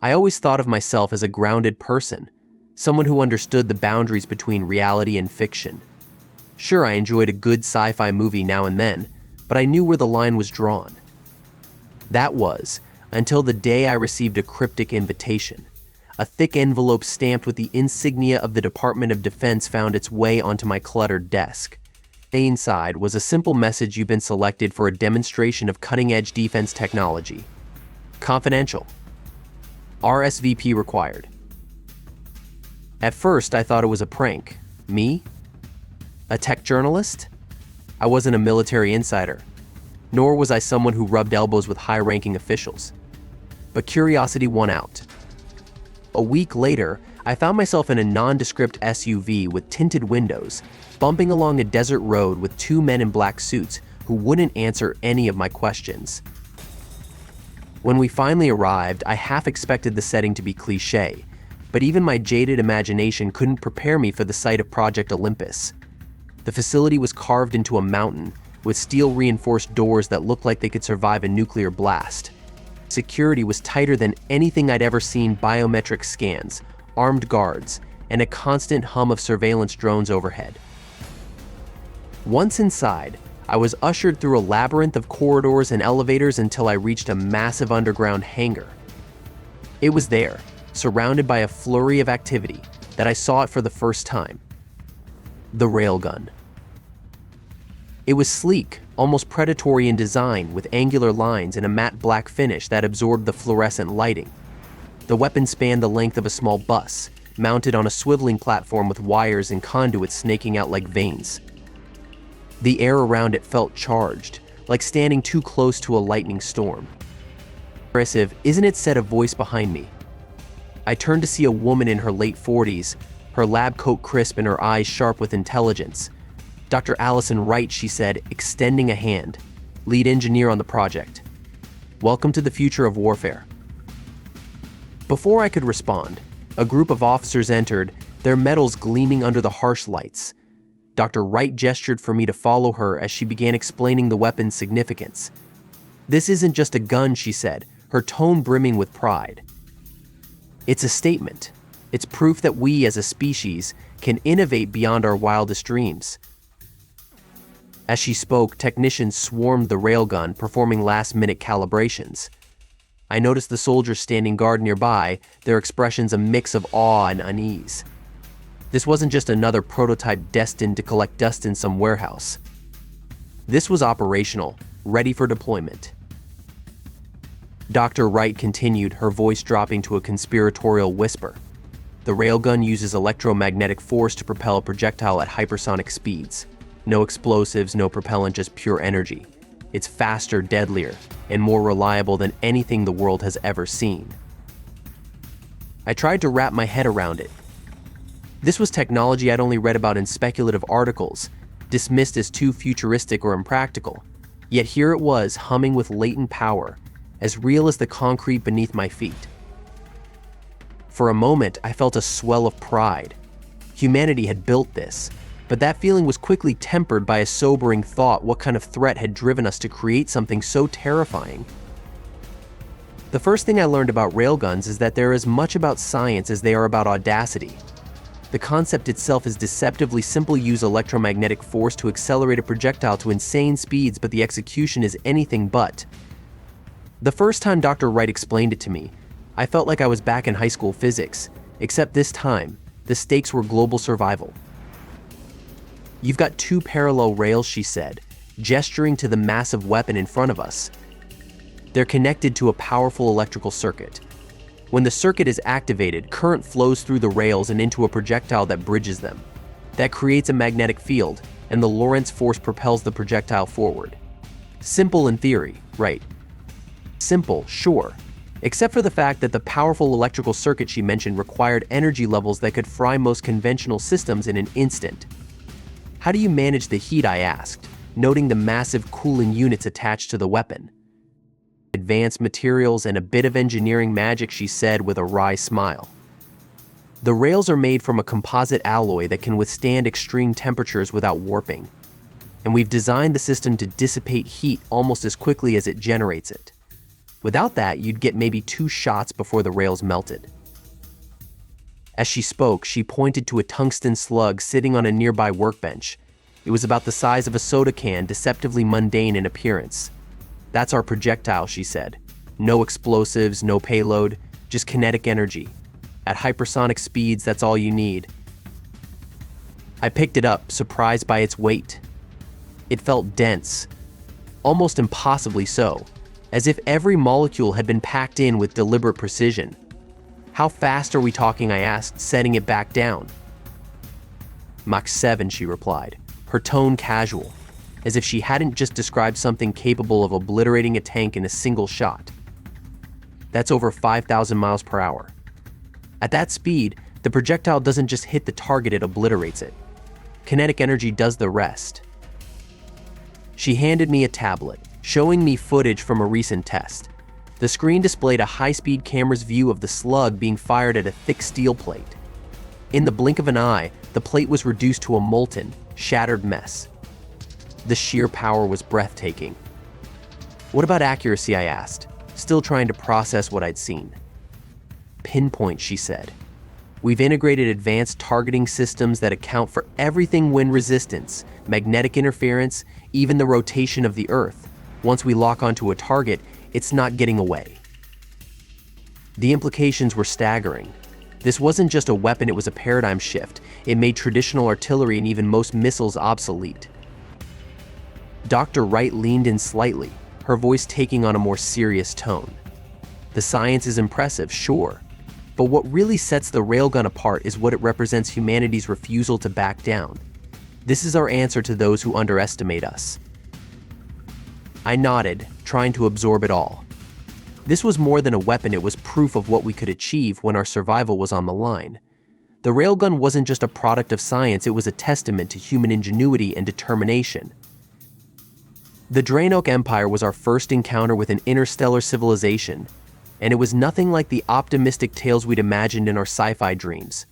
I always thought of myself as a grounded person, someone who understood the boundaries between reality and fiction. Sure, I enjoyed a good sci-fi movie now and then, but I knew where the line was drawn. That was, until the day I received a cryptic invitation. A thick envelope stamped with the insignia of the Department of Defense found its way onto my cluttered desk. Inside was a simple message: you've been selected for a demonstration of cutting-edge defense technology. Confidential. RSVP required. At first, I thought it was a prank. Me? A tech journalist? I wasn't a military insider, nor was I someone who rubbed elbows with high-ranking officials. But curiosity won out. A week later, I found myself in a nondescript SUV with tinted windows, bumping along a desert road with two men in black suits who wouldn't answer any of my questions. When we finally arrived, I half expected the setting to be cliché, but even my jaded imagination couldn't prepare me for the sight of Project Olympus. The facility was carved into a mountain, with steel-reinforced doors that looked like they could survive a nuclear blast. Security was tighter than anything I'd ever seen: biometric scans, armed guards, and a constant hum of surveillance drones overhead. Once inside, I was ushered through a labyrinth of corridors and elevators until I reached a massive underground hangar. It was there, surrounded by a flurry of activity, that I saw it for the first time. The Railgun. It was sleek, almost predatory in design, with angular lines and a matte black finish that absorbed the fluorescent lighting. The weapon spanned the length of a small bus, mounted on a swiveling platform with wires and conduits snaking out like veins. The air around it felt charged, like standing too close to a lightning storm. Impressive, isn't it? Said a voice behind me. I turned to see a woman in her late 40s, her lab coat crisp and her eyes sharp with intelligence. Dr. Allison Wright, she said, extending a hand, lead engineer on the project. Welcome to the future of warfare. Before I could respond, a group of officers entered, their medals gleaming under the harsh lights. Dr. Wright gestured for me to follow her as she began explaining the weapon's significance. This isn't just a gun, she said, her tone brimming with pride. It's a statement. It's proof that we as a species can innovate beyond our wildest dreams. As she spoke, technicians swarmed the railgun, performing last-minute calibrations. I noticed the soldiers standing guard nearby, their expressions a mix of awe and unease. This wasn't just another prototype destined to collect dust in some warehouse. This was operational, ready for deployment. Dr. Wright continued, her voice dropping to a conspiratorial whisper. The railgun uses electromagnetic force to propel a projectile at hypersonic speeds. No explosives, no propellant, just pure energy. It's faster, deadlier, and more reliable than anything the world has ever seen. I tried to wrap my head around it. This was technology I'd only read about in speculative articles, dismissed as too futuristic or impractical. Yet here it was, humming with latent power, as real as the concrete beneath my feet. For a moment, I felt a swell of pride. Humanity had built this, but that feeling was quickly tempered by a sobering thought: what kind of threat had driven us to create something so terrifying? The first thing I learned about railguns is that they're as much about science as they are about audacity. The concept itself is deceptively simple: use electromagnetic force to accelerate a projectile to insane speeds, but the execution is anything but. The first time Dr. Wright explained it to me, I felt like I was back in high school physics, except this time, the stakes were global survival. You've got two parallel rails, she said, gesturing to the massive weapon in front of us. They're connected to a powerful electrical circuit. When the circuit is activated, current flows through the rails and into a projectile that bridges them. That creates a magnetic field, and the Lorentz force propels the projectile forward. Simple in theory, right? Simple, sure. Except for the fact that the powerful electrical circuit she mentioned required energy levels that could fry most conventional systems in an instant. How do you manage the heat, I asked, noting the massive cooling units attached to the weapon. Advanced materials and a bit of engineering magic, she said with a wry smile. The rails are made from a composite alloy that can withstand extreme temperatures without warping, and we've designed the system to dissipate heat almost as quickly as it generates it. Without that, you'd get maybe 2 shots before the rails melted. As she spoke, she pointed to a tungsten slug sitting on a nearby workbench. It was about the size of a soda can, deceptively mundane in appearance. "That's our projectile," she said. "No explosives, no payload, just kinetic energy. At hypersonic speeds, that's all you need." I picked it up, surprised by its weight. It felt dense, almost impossibly so, as if every molecule had been packed in with deliberate precision. "How fast are we talking?" I asked, setting it back down. "Mach 7, she replied, her tone casual, as if she hadn't just described something capable of obliterating a tank in a single shot. "That's over 5,000 miles per hour. At that speed, the projectile doesn't just hit the target, it obliterates it. Kinetic energy does the rest." She handed me a tablet, showing me footage from a recent test. The screen displayed a high-speed camera's view of the slug being fired at a thick steel plate. In the blink of an eye, the plate was reduced to a molten, shattered mess. The sheer power was breathtaking. "What about accuracy?" I asked, still trying to process what I'd seen. "Pinpoint," she said. "We've integrated advanced targeting systems that account for everything: wind resistance, magnetic interference, even the rotation of the Earth. Once we lock onto a target, it's not getting away." The implications were staggering. This wasn't just a weapon, it was a paradigm shift. It made traditional artillery and even most missiles obsolete. Dr. Wright leaned in slightly, her voice taking on a more serious tone. "The science is impressive, sure, but what really sets the railgun apart is what it represents: humanity's refusal to back down. This is our answer to those who underestimate us." I nodded, trying to absorb it all. This was more than a weapon, it was proof of what we could achieve when our survival was on the line. The railgun wasn't just a product of science, it was a testament to human ingenuity and determination. The Dranok Empire was our first encounter with an interstellar civilization, and it was nothing like the optimistic tales we'd imagined in our sci-fi dreams.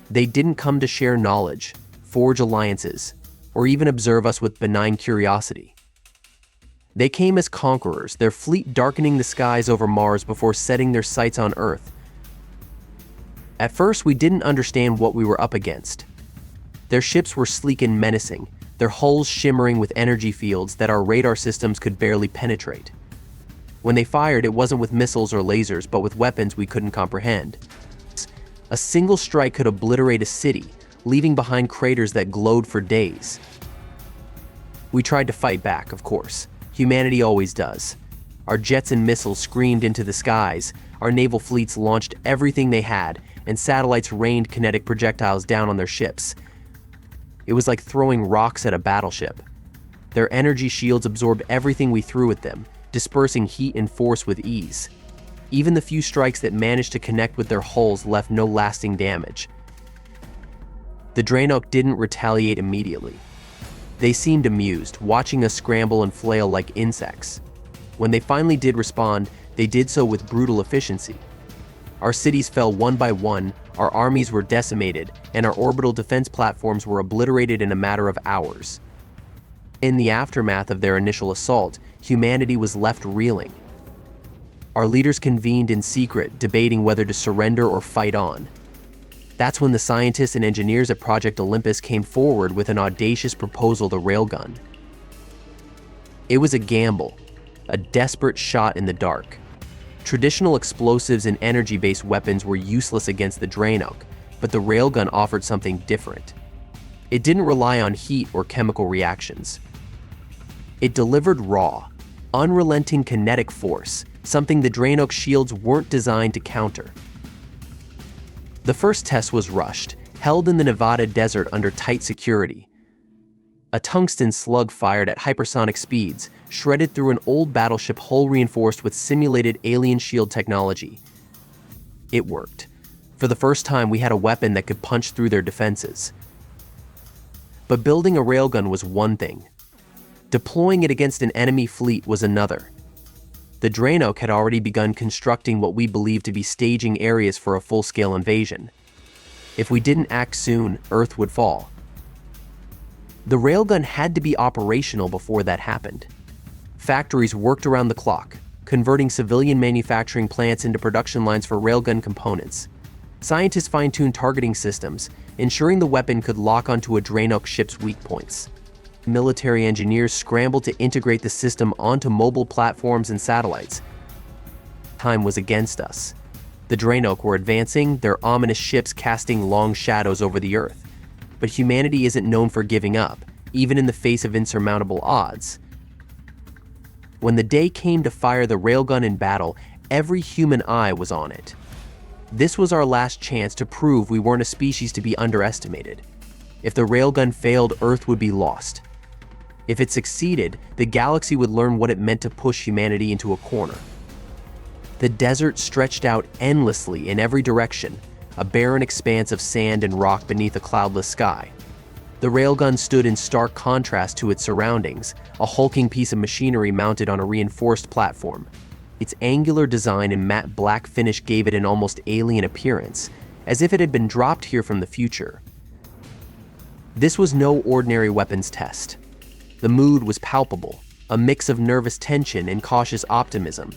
They didn't come to share knowledge, forge alliances, or even observe us with benign curiosity. They came as conquerors, their fleet darkening the skies over Mars before setting their sights on Earth. At first, we didn't understand what we were up against. Their ships were sleek and menacing, their hulls shimmering with energy fields that our radar systems could barely penetrate. When they fired, it wasn't with missiles or lasers, but with weapons we couldn't comprehend. A single strike could obliterate a city, leaving behind craters that glowed for days. We tried to fight back, of course. Humanity always does. Our jets and missiles screamed into the skies, our naval fleets launched everything they had, and satellites rained kinetic projectiles down on their ships. It was like throwing rocks at a battleship. Their energy shields absorbed everything we threw at them, dispersing heat and force with ease. Even the few strikes that managed to connect with their hulls left no lasting damage. The Dranok didn't retaliate immediately. They seemed amused, watching us scramble and flail like insects. When they finally did respond, they did so with brutal efficiency. Our cities fell one by one, our armies were decimated, and our orbital defense platforms were obliterated in a matter of hours. In the aftermath of their initial assault, humanity was left reeling. Our leaders convened in secret, debating whether to surrender or fight on. That's when the scientists and engineers at Project Olympus came forward with an audacious proposal: the Railgun. It was a gamble, a desperate shot in the dark. Traditional explosives and energy-based weapons were useless against the Dranok, but the Railgun offered something different. It didn't rely on heat or chemical reactions. It delivered raw, unrelenting kinetic force, something the Dranok shields weren't designed to counter. The first test was rushed, held in the Nevada desert under tight security. A tungsten slug fired at hypersonic speeds, shredded through an old battleship hull reinforced with simulated alien shield technology. It worked. For the first time, we had a weapon that could punch through their defenses. But building a railgun was one thing. Deploying it against an enemy fleet was another. The Dranok had already begun constructing what we believed to be staging areas for a full-scale invasion. If we didn't act soon, Earth would fall. The railgun had to be operational before that happened. Factories worked around the clock, converting civilian manufacturing plants into production lines for railgun components. Scientists fine-tuned targeting systems, ensuring the weapon could lock onto a Dranok ship's weak points. Military engineers scrambled to integrate the system onto mobile platforms and satellites. Time was against us. The Dranok were advancing, their ominous ships casting long shadows over the Earth. But humanity isn't known for giving up, even in the face of insurmountable odds. When the day came to fire the railgun in battle, every human eye was on it. This was our last chance to prove we weren't a species to be underestimated. If the railgun failed, Earth would be lost. If it succeeded, the galaxy would learn what it meant to push humanity into a corner. The desert stretched out endlessly in every direction, a barren expanse of sand and rock beneath a cloudless sky. The railgun stood in stark contrast to its surroundings, a hulking piece of machinery mounted on a reinforced platform. Its angular design and matte black finish gave it an almost alien appearance, as if it had been dropped here from the future. This was no ordinary weapons test. The mood was palpable, a mix of nervous tension and cautious optimism.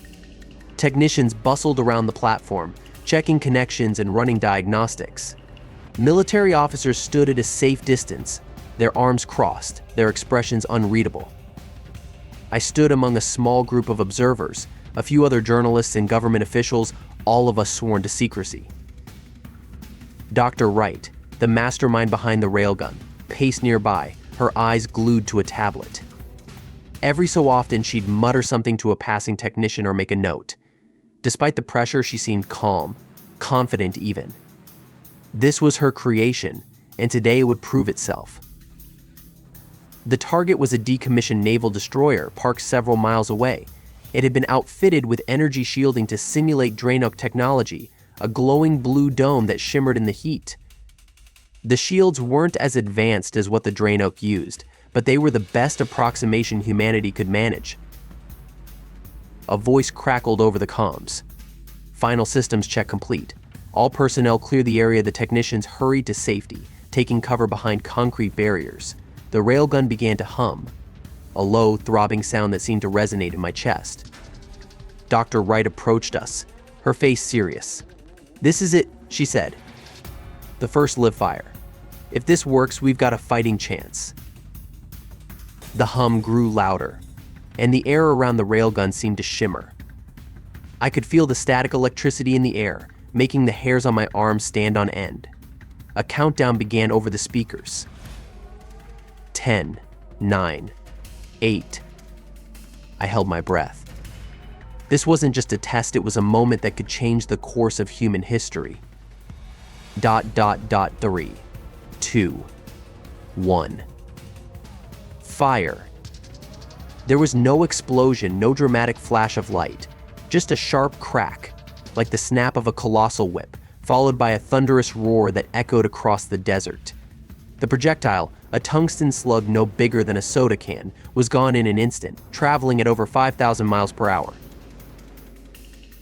Technicians bustled around the platform, checking connections and running diagnostics. Military officers stood at a safe distance, their arms crossed, their expressions unreadable. I stood among a small group of observers, a few other journalists and government officials, all of us sworn to secrecy. Dr. Wright, the mastermind behind the railgun, paced nearby, her eyes glued to a tablet. Every so often, she'd mutter something to a passing technician or make a note. Despite the pressure, she seemed calm, confident even. This was her creation, and today it would prove itself. The target was a decommissioned naval destroyer parked several miles away. It had been outfitted with energy shielding to simulate Dranok technology, a glowing blue dome that shimmered in the heat. The shields weren't as advanced as what the Dranok used, but they were the best approximation humanity could manage. A voice crackled over the comms. Final systems check complete. All personnel clear the area. The technicians hurried to safety, taking cover behind concrete barriers. The railgun began to hum, a low, throbbing sound that seemed to resonate in my chest. Dr. Wright approached us, her face serious. "This is it," she said. "The first live fire. If this works, we've got a fighting chance." The hum grew louder, and the air around the railgun seemed to shimmer. I could feel the static electricity in the air, making the hairs on my arms stand on end. A countdown began over the speakers. 10, 9, 8. I held my breath. This wasn't just a test, it was a moment that could change the course of human history. 3, 2, 1. Fire. There was no explosion, no dramatic flash of light, just a sharp crack, like the snap of a colossal whip, followed by a thunderous roar that echoed across the desert. The projectile, a tungsten slug no bigger than a soda can, was gone in an instant, traveling at over 5,000 miles per hour.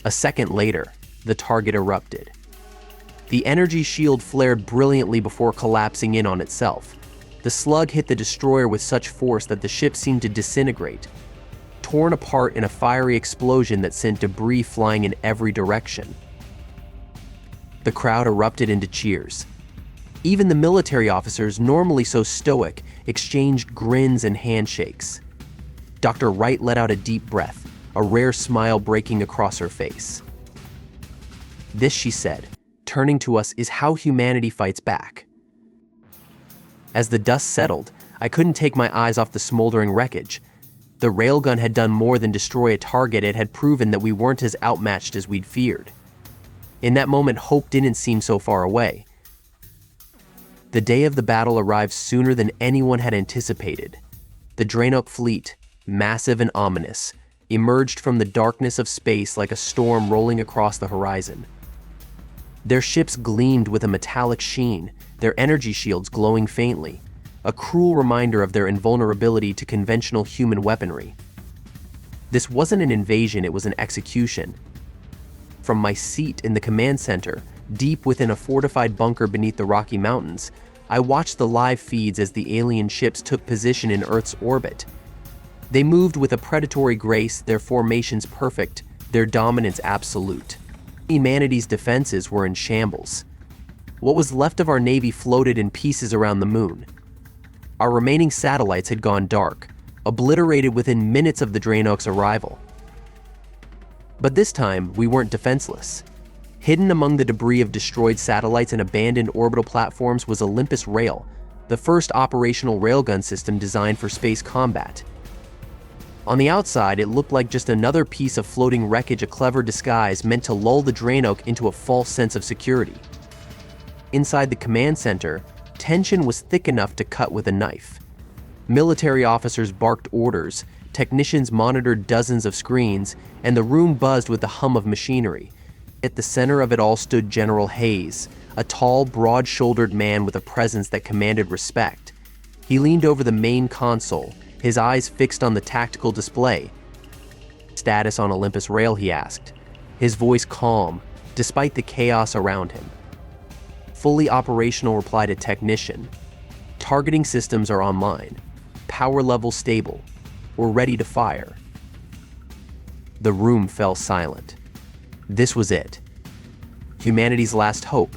A second later, the target erupted. The energy shield flared brilliantly before collapsing in on itself. The slug hit the destroyer with such force that the ship seemed to disintegrate, torn apart in a fiery explosion that sent debris flying in every direction. The crowd erupted into cheers. Even the military officers, normally so stoic, exchanged grins and handshakes. Dr. Wright let out a deep breath, a rare smile breaking across her face. "This," she said, turning to us, "is how humanity fights back." As the dust settled, I couldn't take my eyes off the smoldering wreckage. The railgun had done more than destroy a target. It had proven that we weren't as outmatched as we'd feared. In that moment, hope didn't seem so far away. The day of the battle arrived sooner than anyone had anticipated. The Dranok fleet, massive and ominous, emerged from the darkness of space like a storm rolling across the horizon. Their ships gleamed with a metallic sheen, their energy shields glowing faintly, a cruel reminder of their invulnerability to conventional human weaponry. This wasn't an invasion, it was an execution. From my seat in the command center, deep within a fortified bunker beneath the Rocky Mountains, I watched the live feeds as the alien ships took position in Earth's orbit. They moved with a predatory grace, their formations perfect, their dominance absolute. Humanity's defenses were in shambles. What was left of our navy floated in pieces around the moon. Our remaining satellites had gone dark, obliterated within minutes of the Dranok's arrival. But this time, we weren't defenseless. Hidden among the debris of destroyed satellites and abandoned orbital platforms was Olympus Rail, the first operational railgun system designed for space combat. On the outside, it looked like just another piece of floating wreckage, a clever disguise meant to lull the Dranok into a false sense of security. Inside the command center, tension was thick enough to cut with a knife. Military officers barked orders, technicians monitored dozens of screens, and the room buzzed with the hum of machinery. At the center of it all stood General Hayes, a tall, broad-shouldered man with a presence that commanded respect. He leaned over the main console, his eyes fixed on the tactical display. "Status on Olympus Rail?" he asked, his voice calm, despite the chaos around him. "Fully operational," replied a technician. "Targeting systems are online. Power level stable. We're ready to fire." The room fell silent. This was it. Humanity's last hope.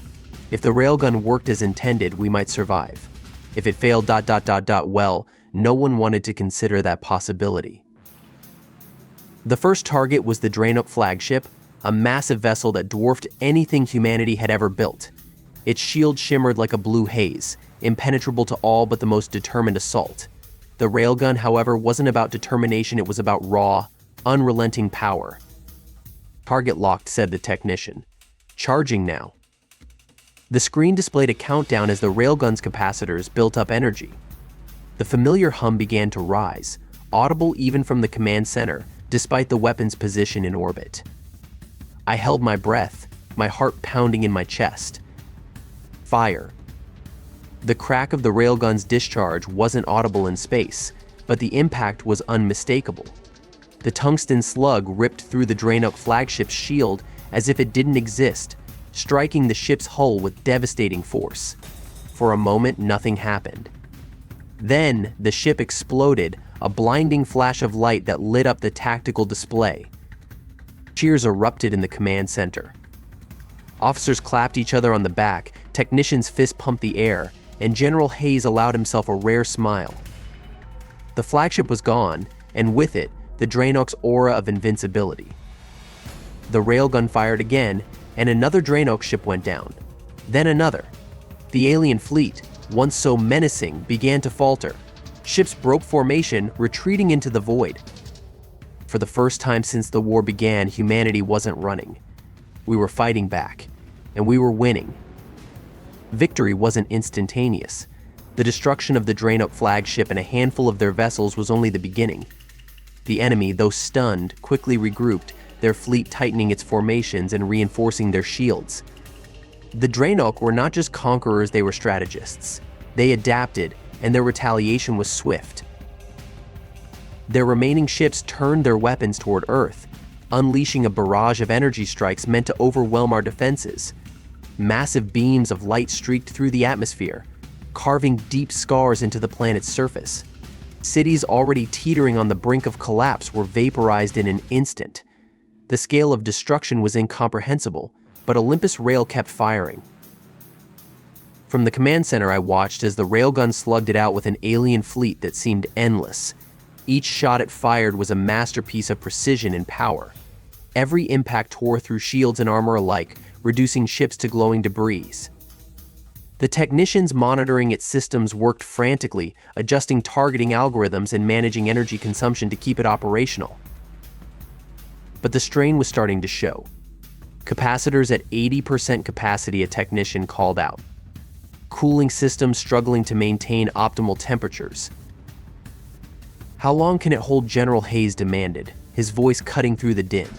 If the railgun worked as intended, we might survive. If it failed, well, no one wanted to consider that possibility. The first target was the Dranok flagship, a massive vessel that dwarfed anything humanity had ever built. Its shield shimmered like a blue haze, impenetrable to all but the most determined assault. The railgun, however, wasn't about determination, it was about raw, unrelenting power. "Target locked," said the technician. "Charging now." The screen displayed a countdown as the railgun's capacitors built up energy. The familiar hum began to rise, audible even from the command center, despite the weapon's position in orbit. I held my breath, my heart pounding in my chest. Fire. The crack of the railgun's discharge wasn't audible in space, but the impact was unmistakable. The tungsten slug ripped through the Dranok flagship's shield as if it didn't exist, striking the ship's hull with devastating force. For a moment, nothing happened. Then, the ship exploded, a blinding flash of light that lit up the tactical display. Cheers erupted in the command center. Officers clapped each other on the back, technicians fist-pumped the air, and General Hayes allowed himself a rare smile. The flagship was gone, and with it, the Dranok's aura of invincibility. The railgun fired again, and another Dranok ship went down. Then another. The alien fleet, once so menacing, began to falter. Ships broke formation, retreating into the void. For the first time since the war began, humanity wasn't running. We were fighting back, and we were winning. Victory wasn't instantaneous. The destruction of the Dranok flagship and a handful of their vessels was only the beginning. The enemy, though stunned, quickly regrouped, their fleet tightening its formations and reinforcing their shields. The Dranok were not just conquerors, they were strategists. They adapted, and their retaliation was swift. Their remaining ships turned their weapons toward Earth, unleashing a barrage of energy strikes meant to overwhelm our defenses. Massive beams of light streaked through the atmosphere, carving deep scars into the planet's surface. Cities already teetering on the brink of collapse were vaporized in an instant. The scale of destruction was incomprehensible, but Olympus Rail kept firing. From the command center, I watched as the railgun slugged it out with an alien fleet that seemed endless. Each shot it fired was a masterpiece of precision and power. Every impact tore through shields and armor alike, reducing ships to glowing debris. The technicians monitoring its systems worked frantically, adjusting targeting algorithms and managing energy consumption to keep it operational. But the strain was starting to show. Capacitors at 80% capacity, a technician called out. Cooling systems struggling to maintain optimal temperatures. "How long can it hold?" General Hayes demanded, his voice cutting through the din.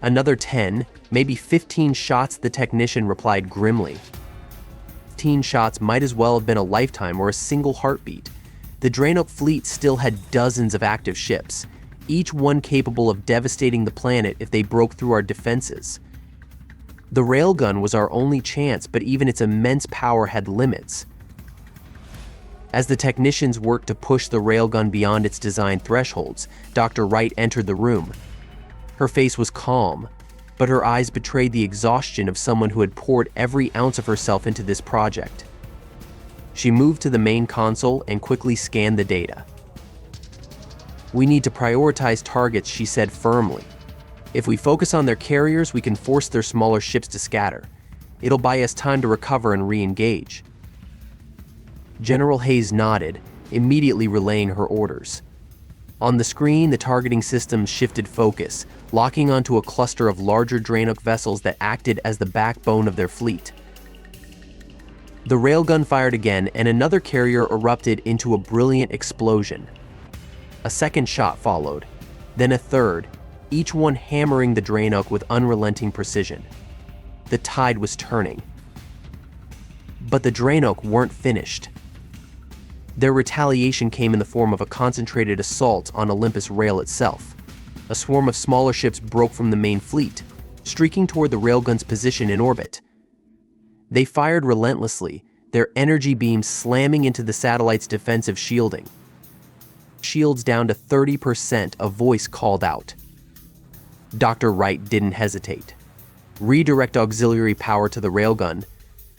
"Another 10, maybe 15 shots," the technician replied grimly. 15 shots might as well have been a lifetime or a single heartbeat. The Dranok fleet still had dozens of active ships, each one capable of devastating the planet if they broke through our defenses. The railgun was our only chance, but even its immense power had limits. As the technicians worked to push the railgun beyond its design thresholds, Dr. Wright entered the room. Her face was calm, but her eyes betrayed the exhaustion of someone who had poured every ounce of herself into this project. She moved to the main console and quickly scanned the data. "We need to prioritize targets," she said firmly. "If we focus on their carriers, we can force their smaller ships to scatter. It'll buy us time to recover and re-engage." General Hayes nodded, immediately relaying her orders. On the screen, the targeting systems shifted focus, locking onto a cluster of larger Dranok vessels that acted as the backbone of their fleet. The railgun fired again, and another carrier erupted into a brilliant explosion. A second shot followed, then a third, each one hammering the Dranok with unrelenting precision. The tide was turning. But the Dranok weren't finished. Their retaliation came in the form of a concentrated assault on Olympus Rail itself. A swarm of smaller ships broke from the main fleet, streaking toward the Railgun's position in orbit. They fired relentlessly, their energy beams slamming into the satellite's defensive shielding. Shields down to 30%, a voice called out. Dr. Wright didn't hesitate. "Redirect auxiliary power to the railgun.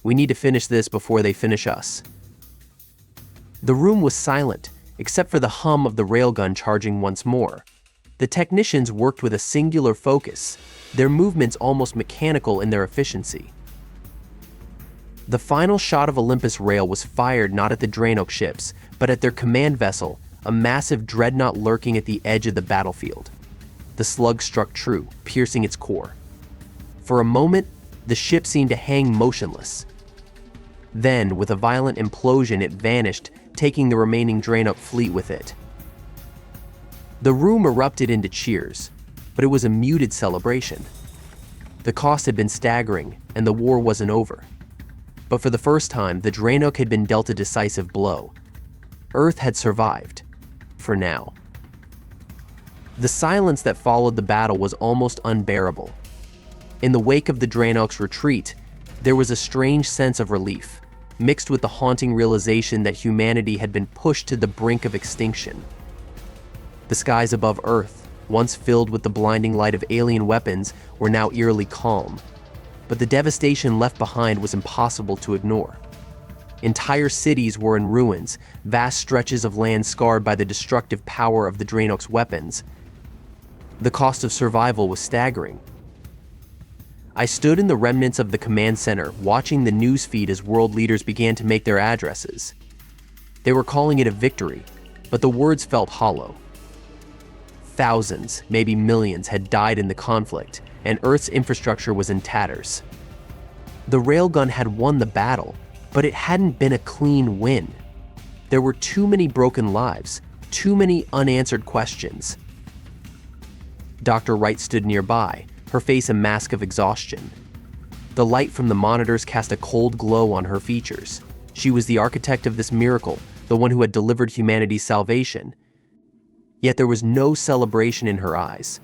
We need to finish this before they finish us." The room was silent, except for the hum of the railgun charging once more. The technicians worked with a singular focus, their movements almost mechanical in their efficiency. The final shot of Olympus Rail was fired not at the Dranok ships, but at their command vessel, a massive dreadnought lurking at the edge of the battlefield. The slug struck true, piercing its core. For a moment, the ship seemed to hang motionless. Then, with a violent implosion, it vanished, taking the remaining Dranok fleet with it. The room erupted into cheers, but it was a muted celebration. The cost had been staggering, and the war wasn't over. But for the first time, the Dranok had been dealt a decisive blow. Earth had survived. For now. The silence that followed the battle was almost unbearable. In the wake of the Dranok's retreat, there was a strange sense of relief, mixed with the haunting realization that humanity had been pushed to the brink of extinction. The skies above Earth, once filled with the blinding light of alien weapons, were now eerily calm. But the devastation left behind was impossible to ignore. Entire cities were in ruins, vast stretches of land scarred by the destructive power of the Dranok's weapons. The cost of survival was staggering. I stood in the remnants of the command center, watching the news feed as world leaders began to make their addresses. They were calling it a victory, but the words felt hollow. Thousands, maybe millions, had died in the conflict, and Earth's infrastructure was in tatters. The railgun had won the battle, but it hadn't been a clean win. There were too many broken lives, too many unanswered questions. Dr. Wright stood nearby, her face a mask of exhaustion. The light from the monitors cast a cold glow on her features. She was the architect of this miracle, the one who had delivered humanity's salvation. Yet there was no celebration in her eyes,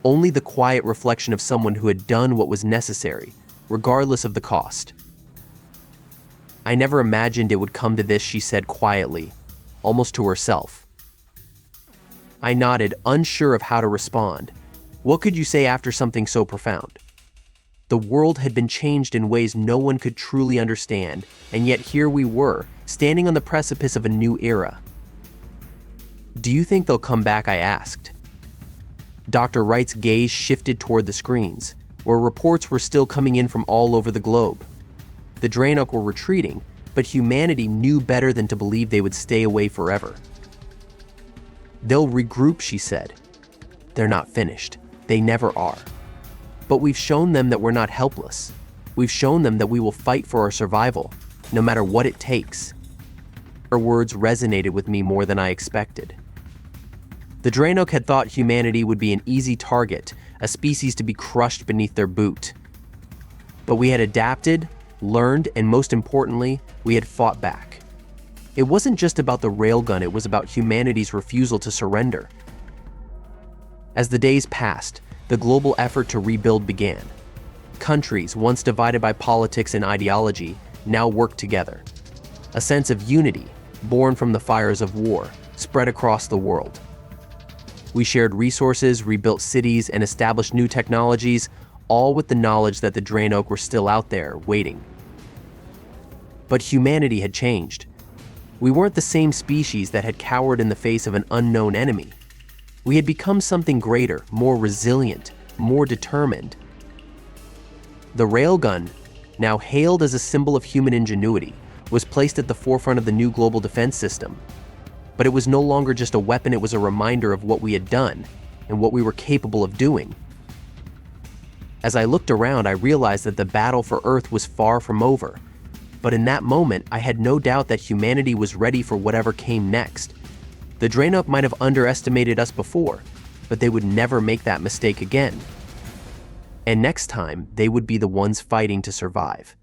only the quiet reflection of someone who had done what was necessary, regardless of the cost. "I never imagined it would come to this," she said quietly, almost to herself. I nodded, unsure of how to respond. What could you say after something so profound? The world had been changed in ways no one could truly understand, and yet here we were, standing on the precipice of a new era. "Do you think they'll come back?" I asked. Dr. Wright's gaze shifted toward the screens, where reports were still coming in from all over the globe. The Dranok were retreating, but humanity knew better than to believe they would stay away forever. "They'll regroup," she said. "They're not finished. They never are. But we've shown them that we're not helpless. We've shown them that we will fight for our survival, no matter what it takes." Her words resonated with me more than I expected. The Dranok had thought humanity would be an easy target, a species to be crushed beneath their boot. But we had adapted, learned, and most importantly, we had fought back. It wasn't just about the railgun, it was about humanity's refusal to surrender. As the days passed, the global effort to rebuild began. Countries, once divided by politics and ideology, now worked together. A sense of unity, born from the fires of war, spread across the world. We shared resources, rebuilt cities, and established new technologies, all with the knowledge that the Dranok were still out there, waiting. But humanity had changed. We weren't the same species that had cowered in the face of an unknown enemy. We had become something greater, more resilient, more determined. The Railgun, now hailed as a symbol of human ingenuity, was placed at the forefront of the new global defense system. But it was no longer just a weapon, it was a reminder of what we had done and what we were capable of doing. As I looked around, I realized that the battle for Earth was far from over. But in that moment, I had no doubt that humanity was ready for whatever came next. The Dranok might have underestimated us before, but they would never make that mistake again. And next time, they would be the ones fighting to survive.